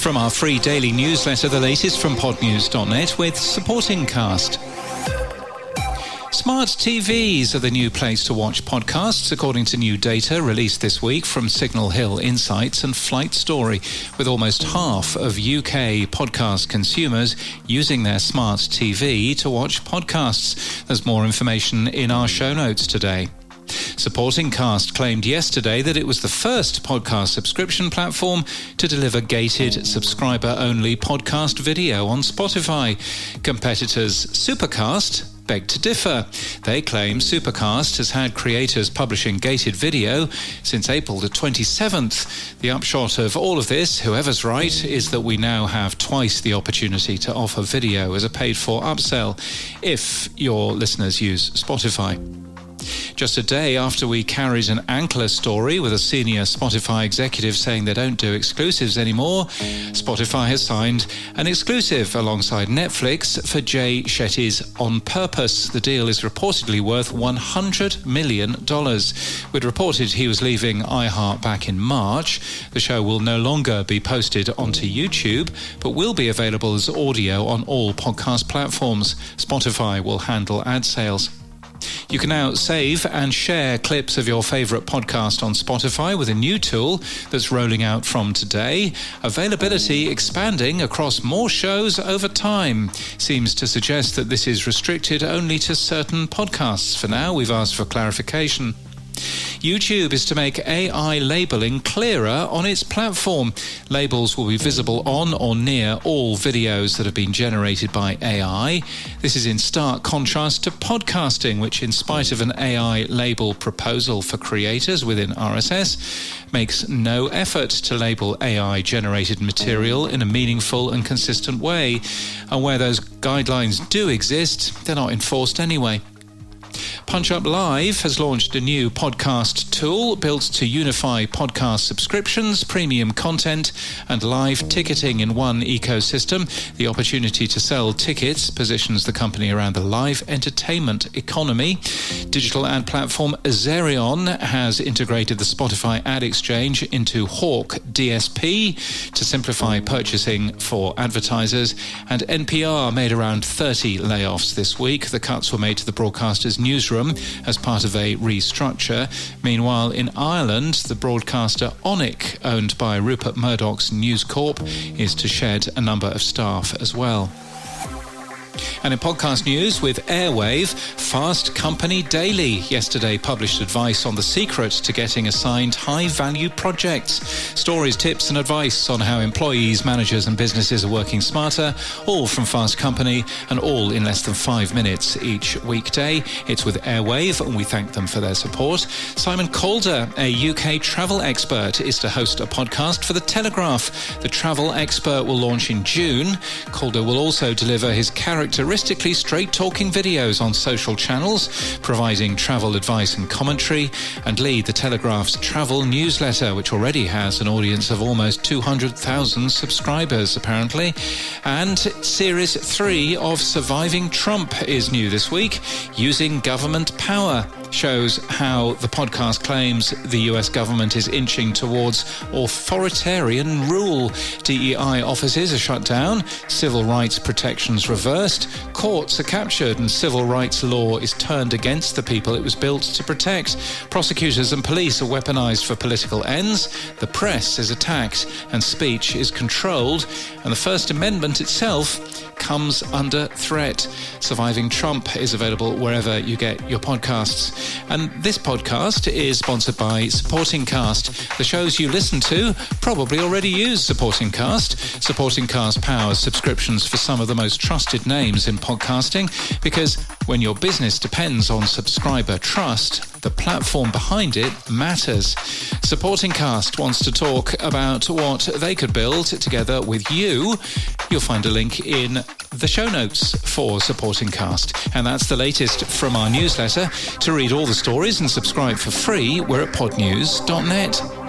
From our free daily newsletter, the latest from podnews.net with Supporting Cast. Smart TVs are the new place to watch podcasts, according to new data released this week from Signal Hill Insights and Flight Story, with almost half of UK podcast consumers using their smart TV to watch podcasts. There's more information in our show notes today. Supporting Cast claimed yesterday that it was the first podcast subscription platform to deliver gated subscriber-only podcast video on Spotify. Competitors Supercast beg to differ. They claim Supercast has had creators publishing gated video since April the 27th. The upshot of all of this, whoever's right, is that we now have twice the opportunity to offer video as a paid-for upsell if your listeners use Spotify. Just a day after we carried an Ankler story with a senior Spotify executive saying they don't do exclusives anymore, Spotify has signed an exclusive alongside Netflix for Jay Shetty's On Purpose. The deal is reportedly worth $100 million. We'd reported he was leaving iHeart back in March. The show will no longer be posted onto YouTube, but will be available as audio on all podcast platforms. Spotify will handle ad sales. You can now save and share clips of your favourite podcast on Spotify with a new tool that's rolling out from today. Availability expanding across more shows over time. Seems to suggest that this is restricted only to certain podcasts. For now, we've asked for clarification. YouTube is to make AI labelling clearer on its platform. Labels will be visible on or near all videos that have been generated by AI. This is in stark contrast to podcasting, which, in spite of an AI label proposal for creators within RSS, makes no effort to label AI-generated material in a meaningful and consistent way. And where those guidelines do exist, they're not enforced anyway. Punch Up Live has launched a new podcast tool built to unify podcast subscriptions, premium content, and live ticketing in one ecosystem. The opportunity to sell tickets positions the company around the live entertainment economy. Digital ad platform Azerion has integrated the Spotify ad exchange into Hawk DSP to simplify purchasing for advertisers. And NPR made around 30 layoffs this week. The cuts were made to the broadcaster's newsroom as part of a restructure. Meanwhile, in Ireland, the broadcaster Onic, owned by Rupert Murdoch's News Corp, is to shed a number of staff as well. And in podcast news, with Airwave, Fast Company Daily yesterday published advice on the secret to getting assigned high-value projects. Stories, tips and advice on how employees, managers and businesses are working smarter, all from Fast Company and all in less than 5 minutes each weekday. It's with Airwave and we thank them for their support. Simon Calder, a UK travel expert, is to host a podcast for The Telegraph. The travel expert will launch in June. Calder will also deliver his characteristically straight-talking videos on social channels, providing travel advice and commentary, and lead The Telegraph's travel newsletter, which already has an audience of almost 200,000 subscribers, apparently. And Series 3 of Surviving Trump is new this week, Using Government Power. Shows how the podcast claims the US government is inching towards authoritarian rule. DEI offices are shut down, civil rights protections reversed, courts are captured and civil rights law is turned against the people it was built to protect. Prosecutors and police are weaponized for political ends, the press is attacked and speech is controlled, and the First Amendment itself comes under threat. Surviving Trump is available wherever you get your podcasts. And this podcast is sponsored by Supporting Cast. The shows you listen to probably already use Supporting Cast. Supporting Cast powers subscriptions for some of the most trusted names in podcasting, because when your business depends on subscriber trust, the platform behind it matters. Supporting Cast wants to talk about what they could build together with you. You'll find a link in the show notes for Supporting Cast. And that's the latest from our newsletter. To read all the stories and subscribe for free, we're at podnews.net.